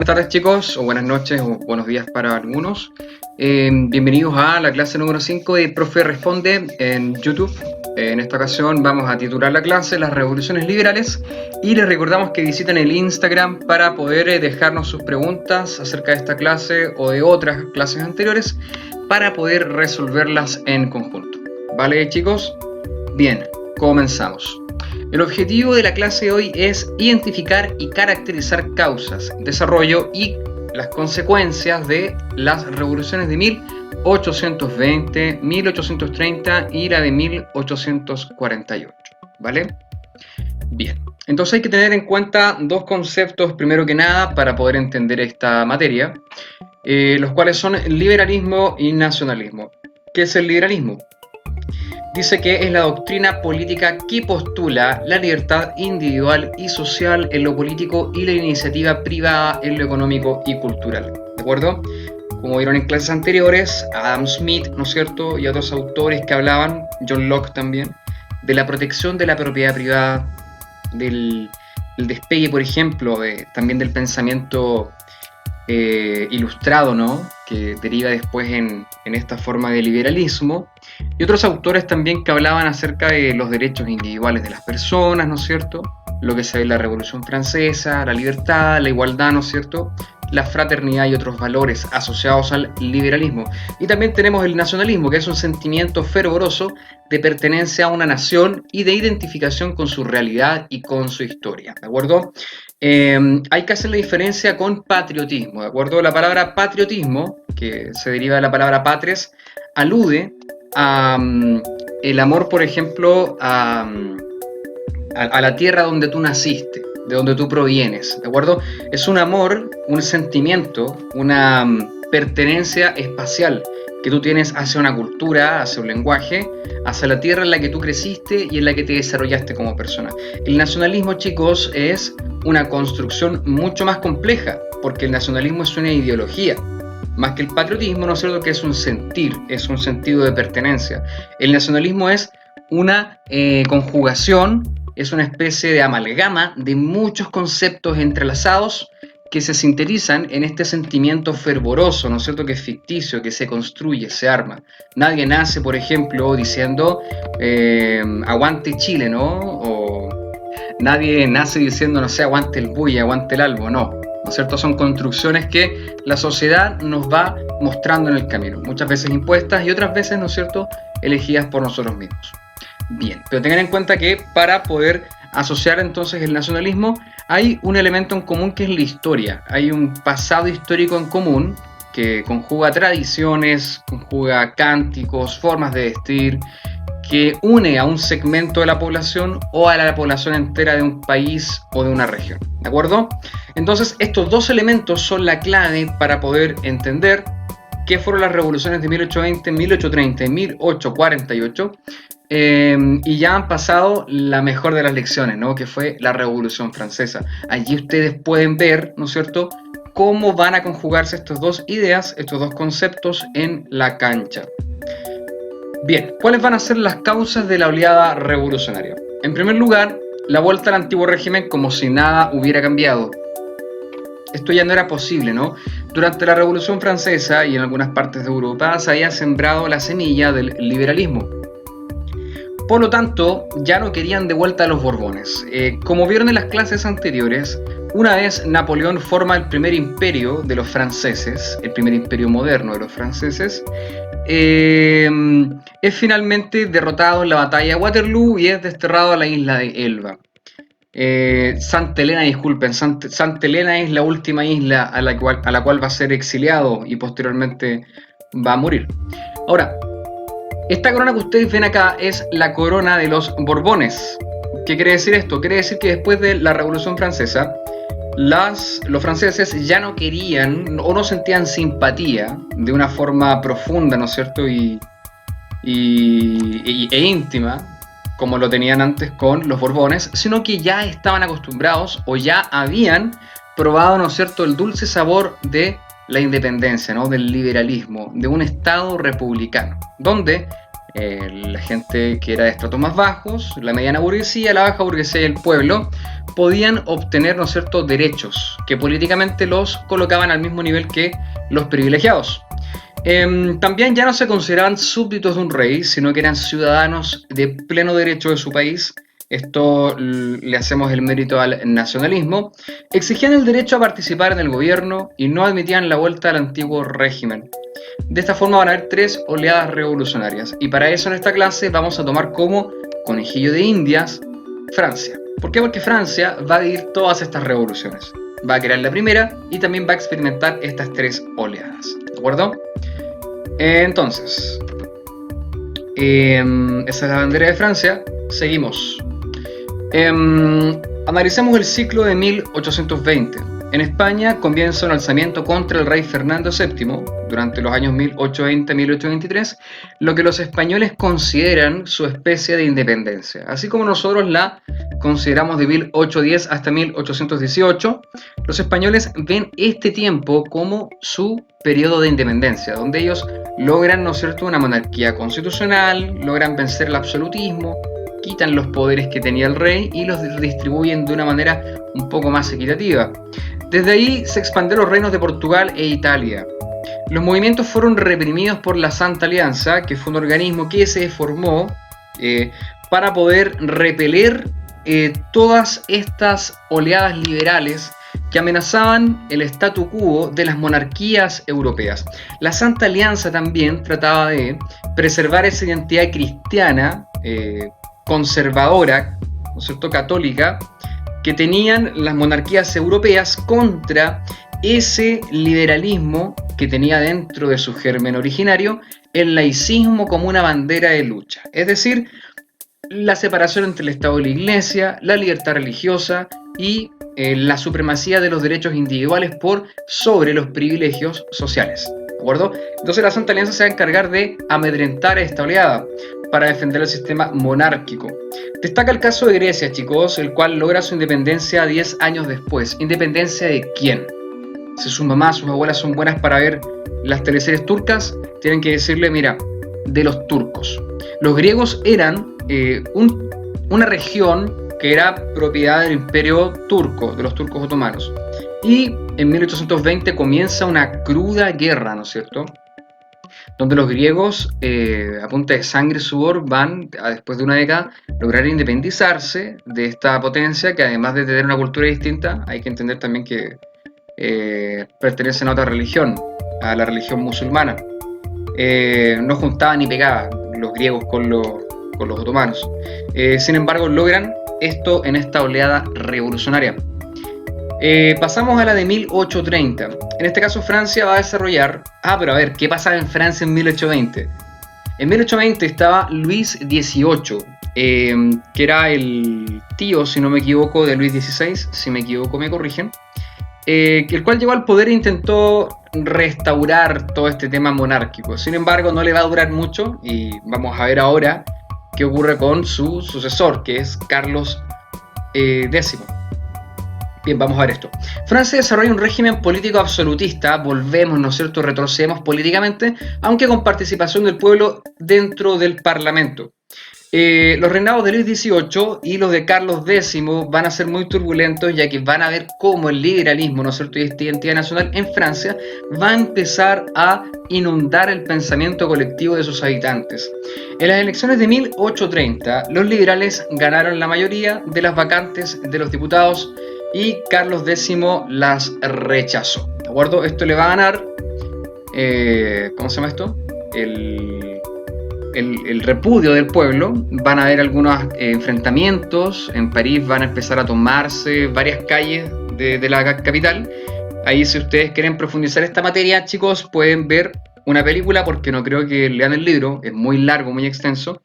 Buenas tardes chicos, o buenas noches, o buenos días para algunos. Bienvenidos a la clase número 5 de Profe Responde en YouTube. En esta ocasión vamos a titular la clase Las Revoluciones Liberales y les recordamos que visiten el Instagram para poder dejarnos sus preguntas acerca de esta clase o de otras clases anteriores para poder resolverlas en conjunto. ¿Vale chicos? Bien, comenzamos. El objetivo de la clase de hoy es identificar y caracterizar causas, desarrollo y las consecuencias de las revoluciones de 1820, 1830 y la de 1848, ¿vale? Bien, entonces hay que tener en cuenta dos conceptos, primero que nada, para poder entender esta materia, los cuales son liberalismo y nacionalismo. ¿Qué es el liberalismo? Dice que es la doctrina política que postula la libertad individual y social en lo político y la iniciativa privada en lo económico y cultural. ¿De acuerdo? Como vieron en clases anteriores, Adam Smith, ¿no es cierto?, y otros autores que hablaban, John Locke también, de la protección de la propiedad privada, del despegue, por ejemplo, también del pensamiento ilustrado, ¿no?, que deriva después en esta forma de liberalismo, y otros autores también que hablaban acerca de los derechos individuales de las personas, ¿no es cierto?, lo que se ve en la Revolución Francesa, la libertad, la igualdad, ¿no es cierto?, la fraternidad y otros valores asociados al liberalismo. Y también tenemos el nacionalismo, que es un sentimiento fervoroso de pertenencia a una nación y de identificación con su realidad y con su historia, ¿de acuerdo? Hay que hacer la diferencia con patriotismo, ¿de acuerdo? La palabra patriotismo, que se deriva de la palabra patres, alude a el amor, por ejemplo, a la tierra donde tú naciste, de donde tú provienes, ¿de acuerdo? Es un amor, un sentimiento, una pertenencia espacial que tú tienes hacia una cultura, hacia un lenguaje, hacia la tierra en la que tú creciste y en la que te desarrollaste como persona. El nacionalismo, chicos, es una construcción mucho más compleja, porque el nacionalismo es una ideología, más que el patriotismo, ¿no es cierto?, que es un sentir, es un sentido de pertenencia. El nacionalismo es una conjugación, es una especie de amalgama de muchos conceptos entrelazados que se sintetizan en este sentimiento fervoroso, ¿no es cierto?, que es ficticio, que se construye, se arma. Nadie nace, por ejemplo, diciendo aguante Chile, ¿no? O nadie nace diciendo, no sé, aguante el Buy, aguante el Albo, no. ¿No es cierto? Son construcciones que la sociedad nos va mostrando en el camino, muchas veces impuestas y otras veces, ¿no es cierto?, elegidas por nosotros mismos. Bien, pero tengan en cuenta que para poder asociar entonces el nacionalismo hay un elemento en común que es la historia. Hay un pasado histórico en común que conjuga tradiciones, conjuga cánticos, formas de vestir, que une a un segmento de la población o a la población entera de un país o de una región, ¿de acuerdo? Entonces estos dos elementos son la clave para poder entender qué fueron las revoluciones de 1820, 1830 y 1848, y ya han pasado la mejor de las lecciones, ¿no?, que fue la Revolución Francesa. Allí ustedes pueden ver, ¿no es cierto?, cómo van a conjugarse estas dos ideas, estos dos conceptos en la cancha. Bien, ¿cuáles van a ser las causas de la oleada revolucionaria? En primer lugar, la vuelta al antiguo régimen como si nada hubiera cambiado. Esto ya no era posible, ¿no? Durante la Revolución Francesa y en algunas partes de Europa se había sembrado la semilla del liberalismo. Por lo tanto, ya no querían de vuelta a los Borbones. Como vieron en las clases anteriores, una vez Napoleón forma el primer imperio de los franceses, el primer imperio moderno de los franceses, es finalmente derrotado en la batalla de Waterloo y es desterrado a la isla de Elba. Santa Elena, disculpen, Santa Elena es la última isla a la cual va a ser exiliado y posteriormente va a morir. Ahora, esta corona que ustedes ven acá es la corona de los Borbones. ¿Qué quiere decir esto? Quiere decir que después de la Revolución Francesa, los franceses ya no querían o no sentían simpatía de una forma profunda, ¿no es cierto?, e íntima, como lo tenían antes con los Borbones, sino que ya estaban acostumbrados o ya habían probado, ¿no es cierto?, el dulce sabor de la independencia, ¿no?, del liberalismo, de un Estado republicano, donde La gente que era de estratos más bajos, la mediana burguesía, la baja burguesía y el pueblo, podían obtener, ¿no es cierto?, derechos que políticamente los colocaban al mismo nivel que los privilegiados. También ya no se consideraban súbditos de un rey, sino que eran ciudadanos de pleno derecho de su país. Esto le hacemos el mérito al nacionalismo. Exigían el derecho a participar en el gobierno y no admitían la vuelta al antiguo régimen. De esta forma van a haber 3 oleadas revolucionarias. Y para eso en esta clase vamos a tomar como conejillo de indias Francia. ¿Por qué? Porque Francia va a vivir todas estas revoluciones. Va a crear la primera y también va a experimentar estas 3 oleadas. ¿De acuerdo? Entonces, esa es la bandera de Francia. Seguimos. Analicemos el ciclo de 1820. En España comienza un alzamiento contra el rey Fernando VII durante los años 1820-1823, lo que los españoles consideran su especie de independencia, así como nosotros la consideramos de 1810 hasta 1818. Los españoles ven este tiempo como su periodo de independencia, donde ellos logran, ¿no es cierto?, una monarquía constitucional, logran vencer el absolutismo, quitan los poderes que tenía el rey y los distribuyen de una manera un poco más equitativa. Desde ahí se expandieron los reinos de Portugal e Italia. Los movimientos fueron reprimidos por la Santa Alianza, que fue un organismo que se formó para poder repeler todas estas oleadas liberales que amenazaban el statu quo de las monarquías europeas. La Santa Alianza también trataba de preservar esa identidad cristiana, conservadora, ¿no es cierto?, católica, que tenían las monarquías europeas contra ese liberalismo que tenía dentro de su germen originario el laicismo como una bandera de lucha. Es decir, la separación entre el Estado y la Iglesia, la libertad religiosa y la supremacía de los derechos individuales por sobre los privilegios sociales. ¿De acuerdo? Entonces la Santa Alianza se va a encargar de amedrentar a esta oleada para defender el sistema monárquico. Destaca el caso de Grecia, chicos, el cual logra su independencia 10 años después. ¿Independencia de quién? Si sus mamás, sus abuelas son buenas para ver las teleseries turcas, tienen que decirle, mira, de los turcos. Los griegos eran una región que era propiedad del imperio turco, de los turcos otomanos. Y en 1820 comienza una cruda guerra, ¿no es cierto?, donde los griegos, a punta de sangre y sudor, van, después de una década, lograr independizarse de esta potencia, que además de tener una cultura distinta, hay que entender también que pertenecen a otra religión, a la religión musulmana. No juntaban ni pegaban los griegos con los otomanos. Sin embargo, logran esto en esta oleada revolucionaria. Pasamos a la de 1830. En este caso Francia va a desarrollar... pero a ver, ¿qué pasaba en Francia en 1820? En 1820 estaba Luis XVIII, que era el tío, si no me equivoco, de Luis XVI, si me equivoco me corrigen, el cual llegó al poder e intentó restaurar todo este tema monárquico. Sin embargo, no le va a durar mucho y vamos a ver ahora qué ocurre con su sucesor, que es Carlos X. Bien, vamos a ver esto. Francia desarrolla un régimen político absolutista, volvemos, ¿no es cierto?, retrocedemos políticamente, aunque con participación del pueblo dentro del Parlamento. Los reinados de Luis XVIII y los de Carlos X van a ser muy turbulentos, ya que van a ver cómo el liberalismo, ¿no es cierto?, y esta identidad nacional en Francia va a empezar a inundar el pensamiento colectivo de sus habitantes. En las elecciones de 1830, los liberales ganaron la mayoría de las vacantes de los diputados y Carlos X las rechazó. ¿De acuerdo? Esto le va a ganar, ¿cómo se llama esto? El repudio del pueblo. Van a haber algunos enfrentamientos. En París van a empezar a tomarse varias calles de la capital. Ahí, si ustedes quieren profundizar esta materia, chicos, pueden ver una película, porque no creo que lean el libro, es muy largo, muy extenso,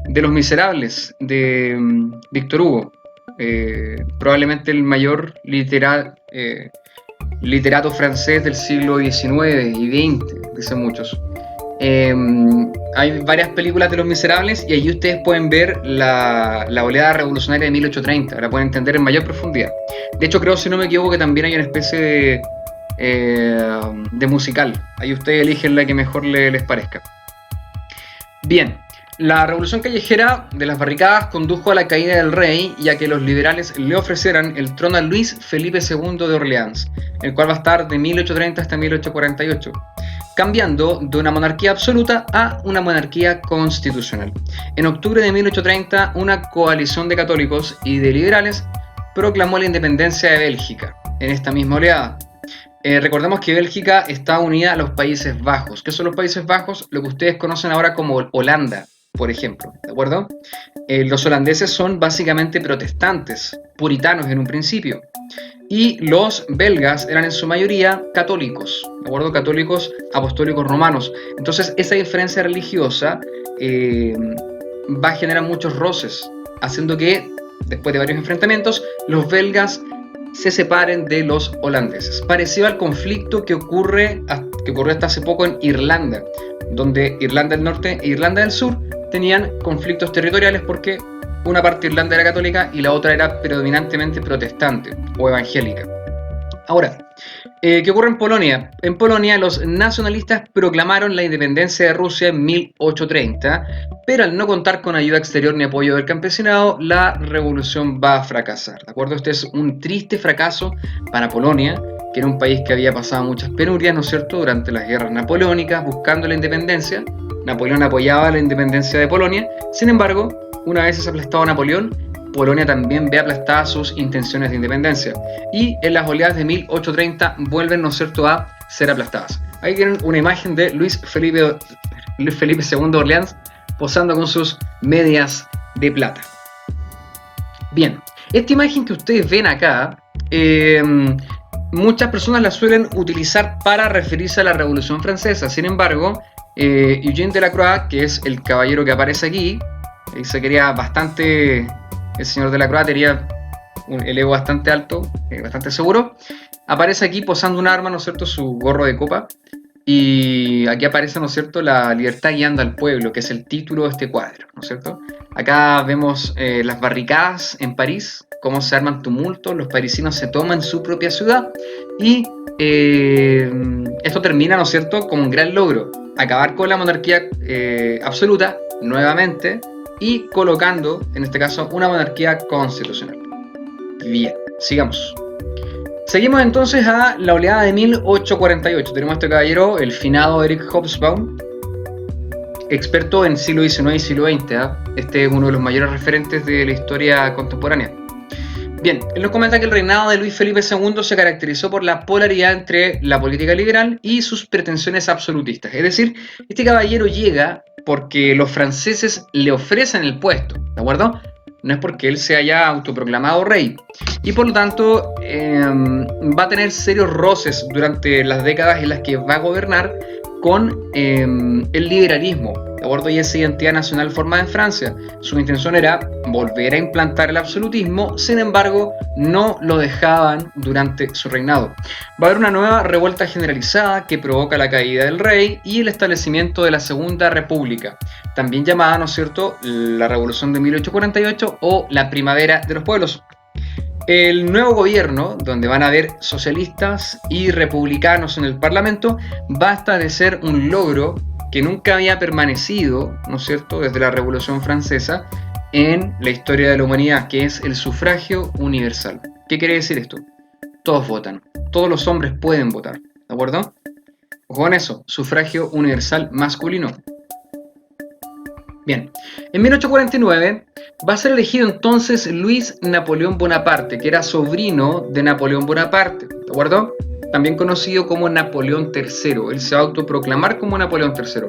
de Los Miserables, de Víctor Hugo. Probablemente el mayor literato francés del siglo XIX y XX, dicen muchos. Hay varias películas de Los Miserables y allí ustedes pueden ver la oleada revolucionaria de 1830, la pueden entender en mayor profundidad. De hecho, creo, si no me equivoco, que también hay una especie de musical. Ahí ustedes eligen la que mejor les parezca. Bien, La revolución callejera de las barricadas condujo a la caída del rey y a que los liberales le ofrecieran el trono a Luis Felipe II de Orleans, el cual va a estar de 1830 hasta 1848, cambiando de una monarquía absoluta a una monarquía constitucional. En octubre de 1830, una coalición de católicos y de liberales proclamó la independencia de Bélgica en esta misma oleada. Recordemos que Bélgica está unida a los Países Bajos. ¿Qué son los Países Bajos? Lo que ustedes conocen ahora como Holanda, por ejemplo, ¿de acuerdo? Los holandeses son básicamente protestantes, puritanos en un principio, y los belgas eran en su mayoría católicos, ¿de acuerdo? Católicos apostólicos romanos. Entonces esa diferencia religiosa va a generar muchos roces, haciendo que después de varios enfrentamientos los belgas se separen de los holandeses. Parecido al conflicto que ocurrió hasta hace poco en Irlanda, donde Irlanda del Norte e Irlanda del Sur tenían conflictos territoriales porque una parte de Irlanda era católica y la otra era predominantemente protestante o evangélica. Ahora, ¿qué ocurre en Polonia? En Polonia los nacionalistas proclamaron la independencia de Rusia en 1830, pero al no contar con ayuda exterior ni apoyo del campesinado, la revolución va a fracasar. ¿De acuerdo? Este es un triste fracaso para Polonia, que era un país que había pasado muchas penurias, ¿no es cierto?, durante las guerras napoleónicas, buscando la independencia. Napoleón apoyaba la independencia de Polonia. Sin embargo, una vez es aplastado Napoleón, Polonia también ve aplastadas sus intenciones de independencia. Y en las oleadas de 1830 vuelven, ¿no es cierto?, a ser aplastadas. Ahí tienen una imagen de Luis Felipe II de Orleans posando con sus medias de plata. Bien, esta imagen que ustedes ven acá, muchas personas la suelen utilizar para referirse a la Revolución Francesa. Sin embargo, Eugène Delacroix, que es el caballero que aparece aquí, se quería bastante, el señor Delacroix tenía el ego bastante alto, bastante seguro, aparece aquí posando un arma, ¿no es cierto?, su gorro de copa, y aquí aparece, ¿no es cierto?, la libertad guiando al pueblo, que es el título de este cuadro, ¿no es cierto? Acá vemos las barricadas en París, cómo se arman tumultos, los parisinos se toman su propia ciudad, y esto termina, ¿no es cierto?, con un gran logro, acabar con la monarquía absoluta, nuevamente, y colocando, en este caso, una monarquía constitucional. Bien, sigamos. Seguimos entonces a la oleada de 1848. Tenemos a este caballero, el finado Eric Hobsbawm, experto en siglo XIX y siglo XX. Este es uno de los mayores referentes de la historia contemporánea. Bien, él nos comenta que el reinado de Luis Felipe II se caracterizó por la polaridad entre la política liberal y sus pretensiones absolutistas. Es decir, este caballero llega porque los franceses le ofrecen el puesto, ¿de acuerdo? No es porque él se haya autoproclamado rey. Y por lo tanto va a tener serios roces durante las décadas en las que va a gobernar con el liberalismo, ¿de acuerdo? Y esa identidad nacional formada en Francia. Su intención era volver a implantar el absolutismo, sin embargo, no lo dejaban durante su reinado. Va a haber una nueva revuelta generalizada que provoca la caída del rey y el establecimiento de la Segunda República, también llamada, ¿no es cierto?, la Revolución de 1848 o la Primavera de los Pueblos. El nuevo gobierno, donde van a haber socialistas y republicanos en el Parlamento, va a establecer un logro que nunca había permanecido, ¿no es cierto?, desde la Revolución Francesa en la historia de la humanidad, que es el sufragio universal. ¿Qué quiere decir esto? Todos votan, todos los hombres pueden votar, ¿de acuerdo? Ojo con eso, sufragio universal masculino. Bien, en 1849 va a ser elegido entonces Luis Napoleón Bonaparte, que era sobrino de Napoleón Bonaparte, ¿de acuerdo? También conocido como Napoleón III. Él se va a autoproclamar como Napoleón III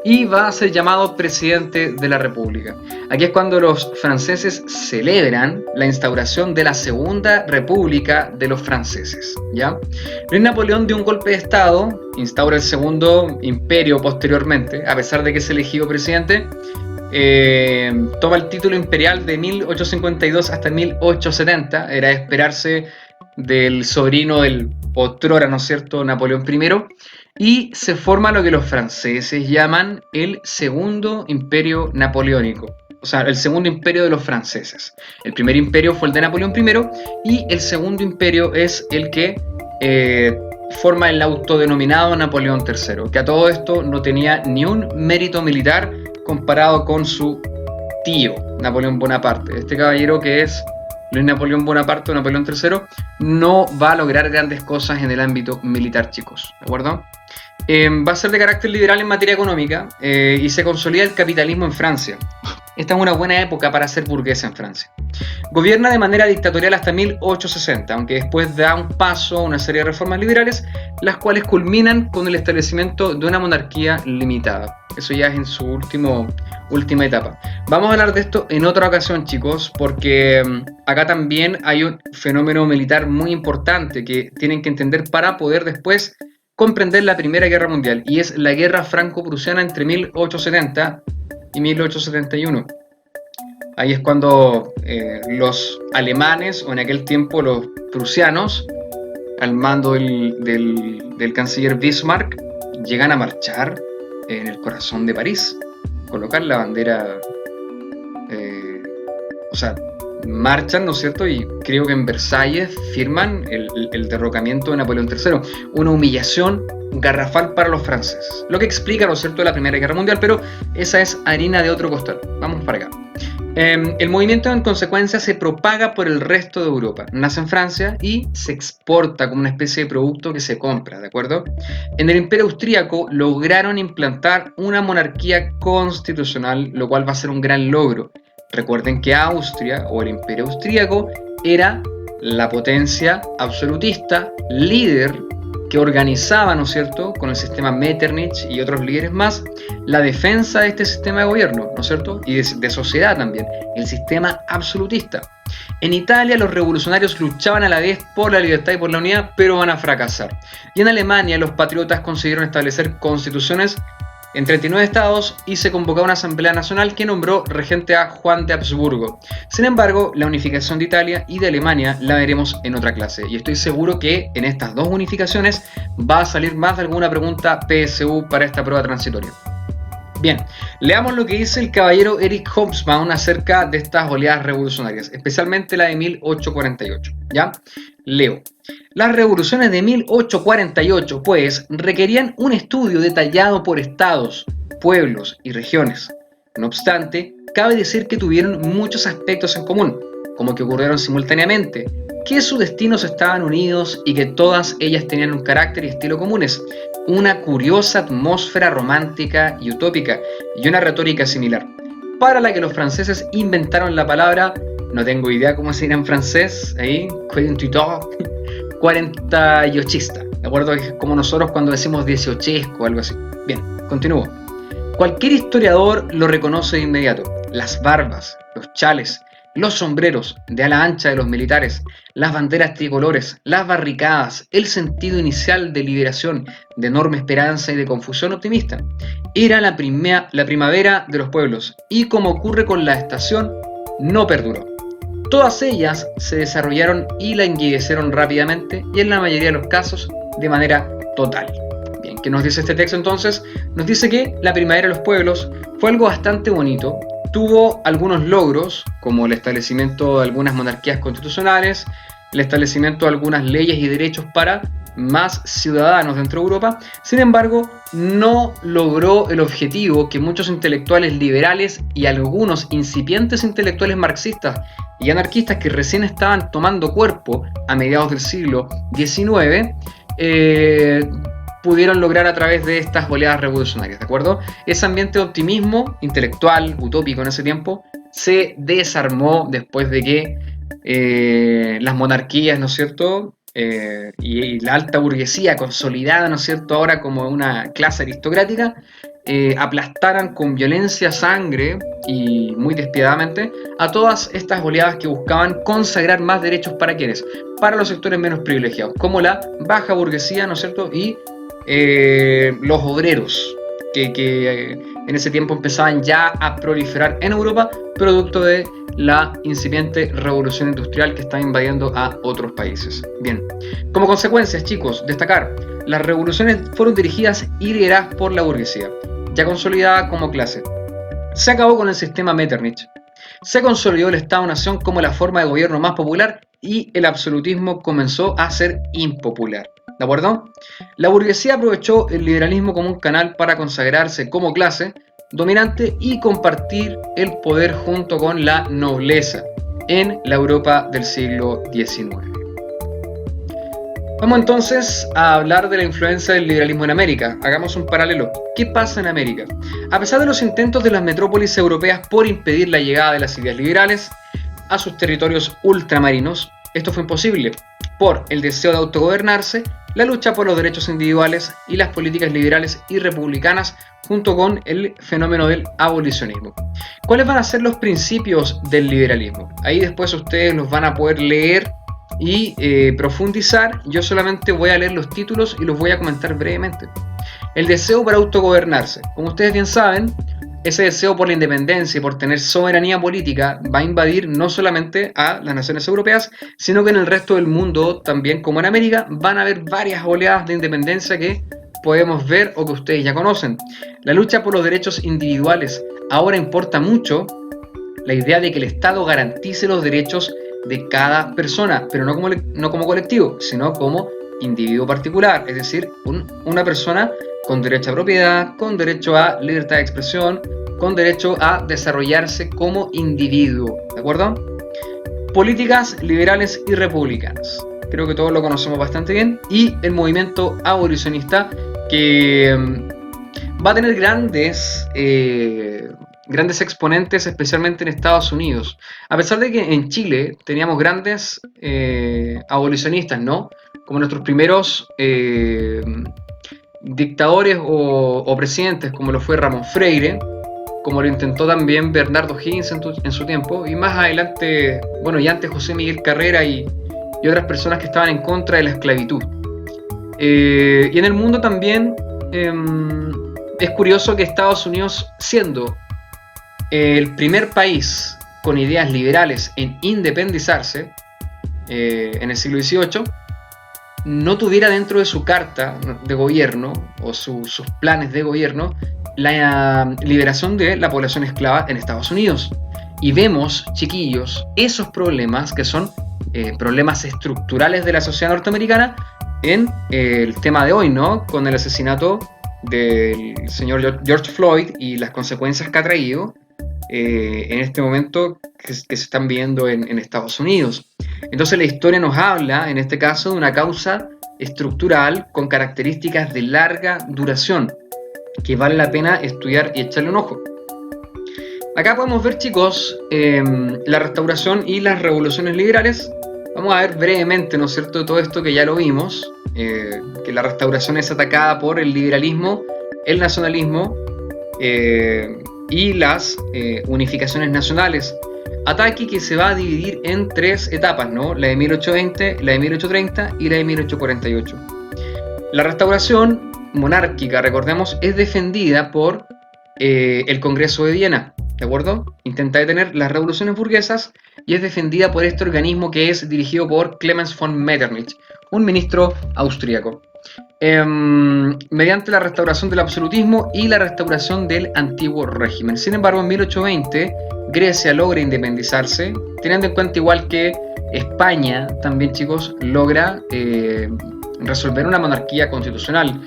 y va a ser llamado presidente de la República. Aquí es cuando los franceses celebran la instauración de la Segunda República de los franceses, ¿ya? Luis Napoleón dio un golpe de estado, instaura el Segundo Imperio posteriormente, a pesar de que es elegido presidente. Toma el título imperial de 1852 hasta 1870, era de esperarse del sobrino del otrora, ¿no es cierto?, Napoleón I, y se forma lo que los franceses llaman el Segundo Imperio Napoleónico, o sea, el Segundo Imperio de los franceses. El primer imperio fue el de Napoleón I y el Segundo Imperio es el que forma el autodenominado Napoleón III, que a todo esto no tenía ni un mérito militar comparado con su tío, Napoleón Bonaparte. Este caballero, que es Luis Napoleón Bonaparte o Napoleón III, no va a lograr grandes cosas en el ámbito militar, chicos, ¿de acuerdo? Va a ser de carácter liberal en materia económica y se consolida el capitalismo en Francia. Esta es una buena época para ser burguesa en Francia. Gobierna de manera dictatorial hasta 1860, aunque después da un paso a una serie de reformas liberales, las cuales culminan con el establecimiento de una monarquía limitada. Eso ya es en su última etapa. Vamos a hablar de esto en otra ocasión, chicos, porque acá también hay un fenómeno militar muy importante que tienen que entender para poder después comprender la Primera Guerra Mundial, y es la Guerra Franco-Prusiana entre 1870 y 1871. Ahí es cuando los alemanes, o en aquel tiempo los prusianos, al mando del canciller Bismarck, llegan a marchar en el corazón de París, colocar la bandera, marchan, ¿no es cierto? Y creo que en Versalles firman el derrocamiento de Napoleón III, una humillación garrafal para los franceses, lo que explica, ¿no es cierto?, la Primera Guerra Mundial, pero esa es harina de otro costal. Vamos para acá. El movimiento en consecuencia se propaga por el resto de Europa, nace en Francia y se exporta como una especie de producto que se compra, ¿de acuerdo? En el Imperio Austríaco lograron implantar una monarquía constitucional, lo cual va a ser un gran logro. Recuerden que Austria, o el Imperio Austríaco, era la potencia absolutista, líder, que organizaba, ¿no es cierto?, con el sistema Metternich y otros líderes más, la defensa de este sistema de gobierno, ¿no es cierto?, y de sociedad también, el sistema absolutista. En Italia los revolucionarios luchaban a la vez por la libertad y por la unidad, pero van a fracasar. Y en Alemania los patriotas consiguieron establecer constituciones en 39 estados y se convocó una asamblea nacional que nombró regente a Juan de Habsburgo. Sin embargo, la unificación de Italia y de Alemania la veremos en otra clase, y estoy seguro que en estas dos unificaciones va a salir más de alguna pregunta PSU para esta prueba transitoria. Bien, leamos lo que dice el caballero Erich Hobsbawm acerca de estas oleadas revolucionarias, especialmente la de 1848. ¿Ya? Leo. Las revoluciones de 1848, pues, requerían un estudio detallado por estados, pueblos y regiones. No obstante, cabe decir que tuvieron muchos aspectos en común, como que ocurrieron simultáneamente, que sus destinos estaban unidos y que todas ellas tenían un carácter y estilo comunes, una curiosa atmósfera romántica y utópica y una retórica similar, para la que los franceses inventaron la palabra, no tengo idea cómo se dirá en francés, ahí, 48ista, ¿de acuerdo? Como nosotros cuando decimos 18esco o algo así. Bien, continúo. Cualquier historiador lo reconoce de inmediato. Las barbas, los chales, los sombreros de ala ancha de los militares, las banderas tricolores, las barricadas, el sentido inicial de liberación, de enorme esperanza y de confusión optimista. Era la primavera de los pueblos y, como ocurre con la estación, no perduró. Todas ellas se desarrollaron y languidecieron rápidamente y en la mayoría de los casos de manera total. Bien, ¿qué nos dice este texto entonces? Nos dice que la primavera de los pueblos fue algo bastante bonito, tuvo algunos logros como el establecimiento de algunas monarquías constitucionales, el establecimiento de algunas leyes y derechos para más ciudadanos dentro de Europa. Sin embargo, no logró el objetivo que muchos intelectuales liberales y algunos incipientes intelectuales marxistas y anarquistas que recién estaban tomando cuerpo a mediados del siglo XIX pudieron lograr a través de estas oleadas revolucionarias, ¿de acuerdo? Ese ambiente de optimismo intelectual, utópico en ese tiempo, se desarmó después de que las monarquías, ¿no es cierto?, y la alta burguesía consolidada, ¿no es cierto?, ahora como una clase aristocrática, aplastaran con violencia, sangre y muy despiadadamente a todas estas oleadas que buscaban consagrar más derechos para quienes, para los sectores menos privilegiados, como la baja burguesía, ¿no es cierto?, y los obreros que en ese tiempo empezaban ya a proliferar en Europa, producto de la incipiente revolución industrial que está invadiendo a otros países. Bien, como consecuencias, chicos, destacar, las revoluciones fueron dirigidas y lideradas por la burguesía, ya consolidada como clase. Se acabó con el sistema Metternich, se consolidó el Estado-Nación como la forma de gobierno más popular y el absolutismo comenzó a ser impopular. ¿De acuerdo? La burguesía aprovechó el liberalismo como un canal para consagrarse como clase, dominante y compartir el poder junto con la nobleza en la Europa del siglo XIX. Vamos entonces a hablar de la influencia del liberalismo en América. Hagamos un paralelo. ¿Qué pasa en América? A pesar de los intentos de las metrópolis europeas por impedir la llegada de las ideas liberales a sus territorios ultramarinos, esto fue imposible por el deseo de autogobernarse, la lucha por los derechos individuales y las políticas liberales y republicanas junto con el fenómeno del abolicionismo. ¿Cuáles van a ser los principios del liberalismo? Ahí después ustedes los van a poder leer y profundizar. Yo solamente voy a leer los títulos y los voy a comentar brevemente. El deseo por autogobernarse. Como ustedes bien saben, ese deseo por la independencia y por tener soberanía política va a invadir no solamente a las naciones europeas, sino que en el resto del mundo, también como en América, van a haber varias oleadas de independencia que podemos ver o que ustedes ya conocen. La lucha por los derechos individuales. Ahora importa mucho la idea de que el Estado garantice los derechos de cada persona, pero no como colectivo, sino como individuo particular, es decir, una persona con derecho a propiedad, con derecho a libertad de expresión, con derecho a desarrollarse como individuo, ¿de acuerdo? Políticas liberales y republicanas. Creo que todos lo conocemos bastante bien. Y el movimiento abolicionista, que va a tener grandes exponentes, especialmente en Estados Unidos. A pesar de que en Chile teníamos grandes abolicionistas, ¿no? Como nuestros primeros dictadores o presidentes, como lo fue Ramón Freire, como lo intentó también Bernardo Higgins en su tiempo, y más adelante, bueno, y antes José Miguel Carrera y otras personas que estaban en contra de la esclavitud. Y en el mundo también es curioso que Estados Unidos, siendo el primer país con ideas liberales en independizarse en el siglo XVIII, no tuviera dentro de su carta de gobierno o sus planes de gobierno la liberación de la población esclava en Estados Unidos. Y vemos, chiquillos, esos problemas que son problemas estructurales de la sociedad norteamericana en el tema de hoy, ¿no? Con el asesinato del señor George Floyd y las consecuencias que ha traído en este momento que se están viendo en Estados Unidos. Entonces la historia nos habla, en este caso, de una causa estructural con características de larga duración que vale la pena estudiar y echarle un ojo. Acá podemos ver, chicos, la restauración y las revoluciones liberales. Vamos a ver brevemente, ¿no es cierto?, todo esto que ya lo vimos, que la restauración es atacada por el liberalismo, el nacionalismo y las unificaciones nacionales. Ataque que se va a dividir en tres etapas, ¿no? La de 1820, la de 1830 y la de 1848. La restauración monárquica, recordemos, es defendida por el Congreso de Viena, ¿de acuerdo? Intenta detener las revoluciones burguesas y es defendida por este organismo que es dirigido por Clemens von Metternich, un ministro austríaco. Mediante la restauración del absolutismo y la restauración del antiguo régimen. Sin embargo, en 1820 Grecia logra independizarse, teniendo en cuenta igual que España también, chicos, logra resolver una monarquía constitucional.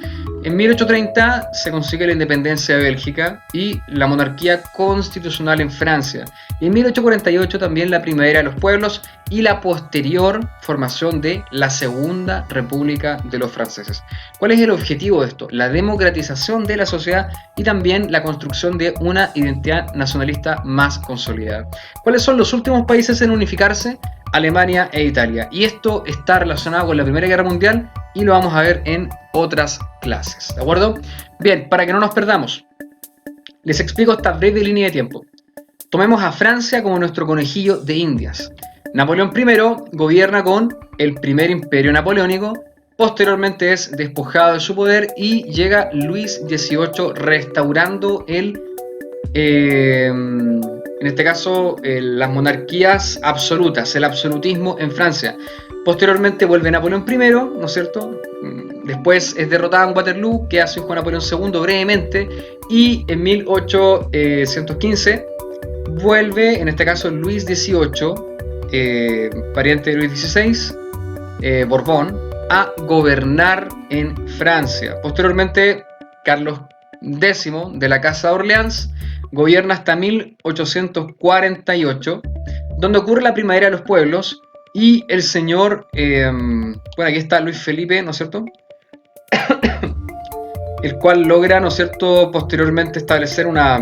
En 1830 se consigue la independencia de Bélgica y la monarquía constitucional en Francia. Y en 1848 también la primavera de los pueblos y la posterior formación de la Segunda República de los Franceses. ¿Cuál es el objetivo de esto? La democratización de la sociedad y también la construcción de una identidad nacionalista más consolidada. ¿Cuáles son los últimos países en unificarse? Alemania e Italia. Y esto está relacionado con la Primera Guerra Mundial y lo vamos a ver en otras clases, ¿de acuerdo? Bien, para que no nos perdamos, les explico esta breve línea de tiempo. Tomemos a Francia como nuestro conejillo de Indias. Napoleón I gobierna con el primer imperio napoleónico, posteriormente es despojado de su poder y llega Luis XVIII restaurando en este caso las monarquías absolutas, el absolutismo en Francia. Posteriormente vuelve Napoleón I, ¿no es cierto? Después es derrotado en Waterloo, queda su hijo Napoleón II brevemente, y en 1815 vuelve, en este caso Luis XVIII, pariente de Luis XVI, Borbón, a gobernar en Francia. Posteriormente Carlos X de la Casa de Orleans gobierna hasta 1848, donde ocurre la primavera de los pueblos y el señor, bueno, aquí está Luis Felipe, ¿no es cierto?, el cual logra, ¿no es cierto?, posteriormente establecer una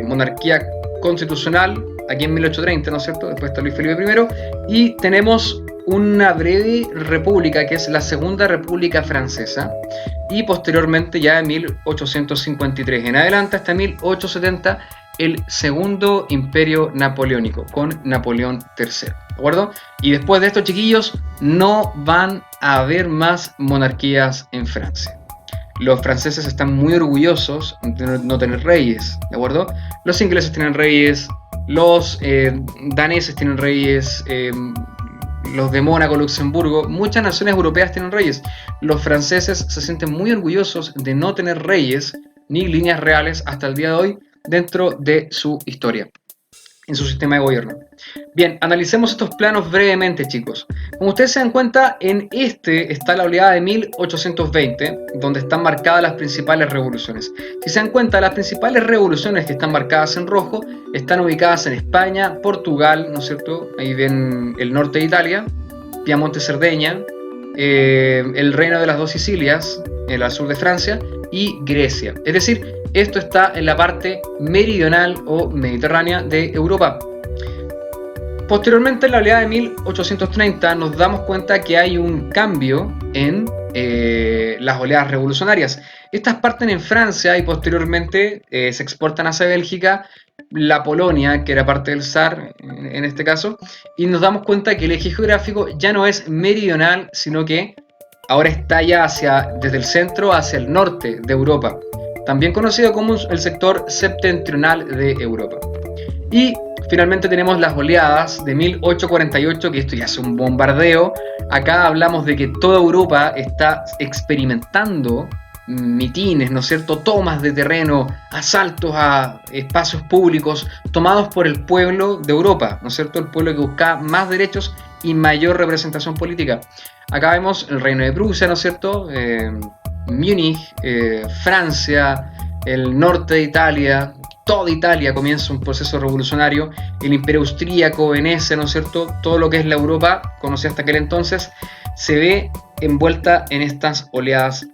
monarquía constitucional aquí en 1830, ¿no es cierto?, después está Luis Felipe I, y tenemos una breve república que es la Segunda República Francesa, y posteriormente ya en 1853 en adelante hasta 1870 el Segundo Imperio Napoleónico con Napoleón III, ¿de acuerdo? Y después de esto, chiquillos, no van a haber más monarquías en Francia. Los franceses están muy orgullosos de no tener reyes, ¿de acuerdo? Los ingleses tienen reyes, los daneses tienen reyes, los de Mónaco, Luxemburgo, muchas naciones europeas tienen reyes. Los franceses se sienten muy orgullosos de no tener reyes ni líneas reales hasta el día de hoy dentro de su historia, en su sistema de gobierno. Bien, analicemos estos planos brevemente, chicos. Como ustedes se dan cuenta, en este está la oleada de 1820, donde están marcadas las principales revoluciones. Si se dan cuenta, las principales revoluciones que están marcadas en rojo están ubicadas en España, Portugal, ¿no es cierto? Ahí ven el norte de Italia, Piamonte, Cerdeña, el reino de las dos Sicilias, en el sur de Francia, y Grecia. Es decir, esto está en la parte meridional o mediterránea de Europa. Posteriormente, en la oleada de 1830, nos damos cuenta que hay un cambio en las oleadas revolucionarias. Estas parten en Francia y posteriormente se exportan hacia Bélgica, la Polonia, que era parte del zar en este caso, y nos damos cuenta que el eje geográfico ya no es meridional, sino que ahora está ya desde el centro hacia el norte de Europa, también conocido como el sector septentrional de Europa. Y finalmente tenemos las oleadas de 1848, que esto ya es un bombardeo. Acá hablamos de que toda Europa está experimentando mitines, ¿no es cierto?, tomas de terreno, asaltos a espacios públicos tomados por el pueblo de Europa, ¿no es cierto?, el pueblo que busca más derechos y mayor representación política. Acá vemos el Reino de Prusia, ¿no es cierto?, Múnich, Francia, el norte de Italia. Toda Italia comienza un proceso revolucionario, el Imperio Austríaco, Venecia, ¿no es cierto?, todo lo que es la Europa conocida hasta aquel entonces, se ve envuelta en estas oleadas.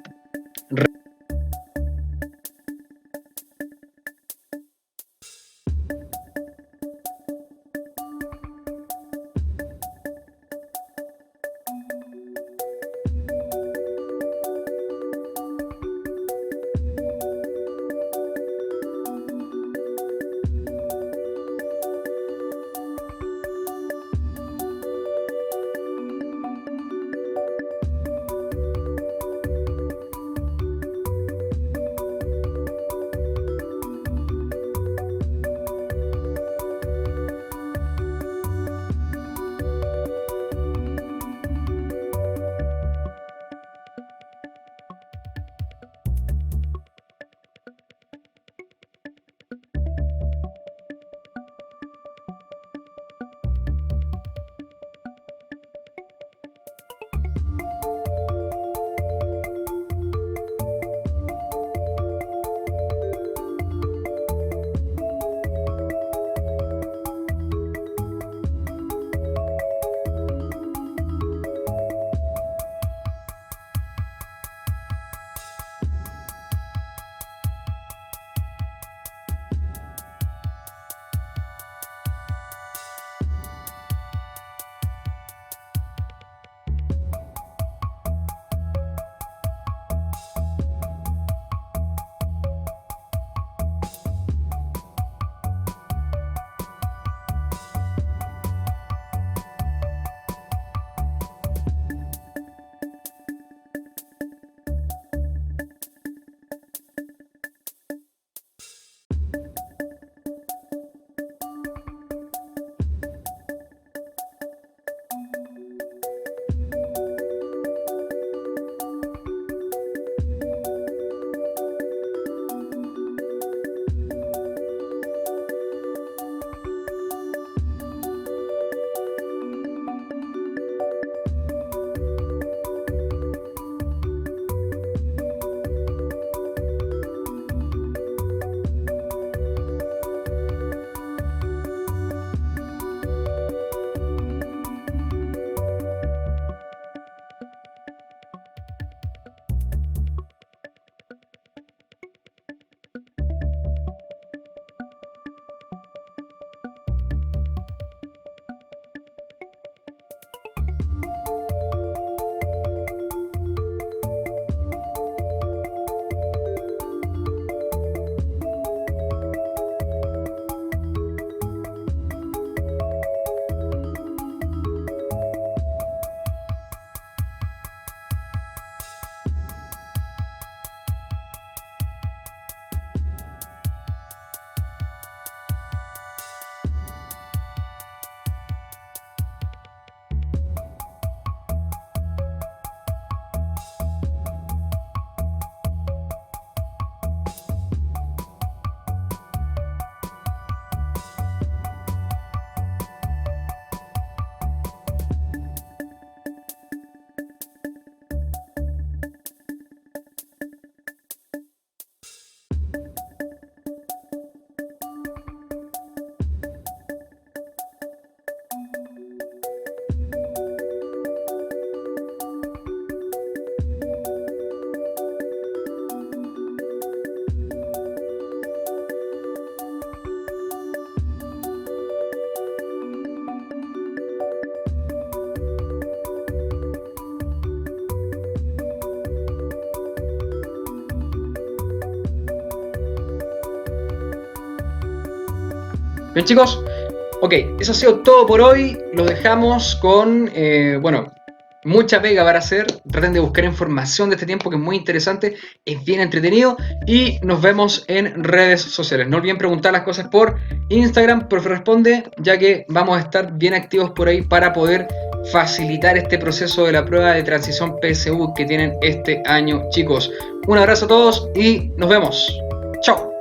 Bien, chicos, ok, eso ha sido todo por hoy. Lo dejamos con, mucha pega para hacer. Traten de buscar información de este tiempo que es muy interesante, es bien entretenido y nos vemos en redes sociales. No olviden preguntar las cosas por Instagram, profe responde, ya que vamos a estar bien activos por ahí para poder facilitar este proceso de la prueba de transición PSU que tienen este año, chicos. Un abrazo a todos y nos vemos. Chao.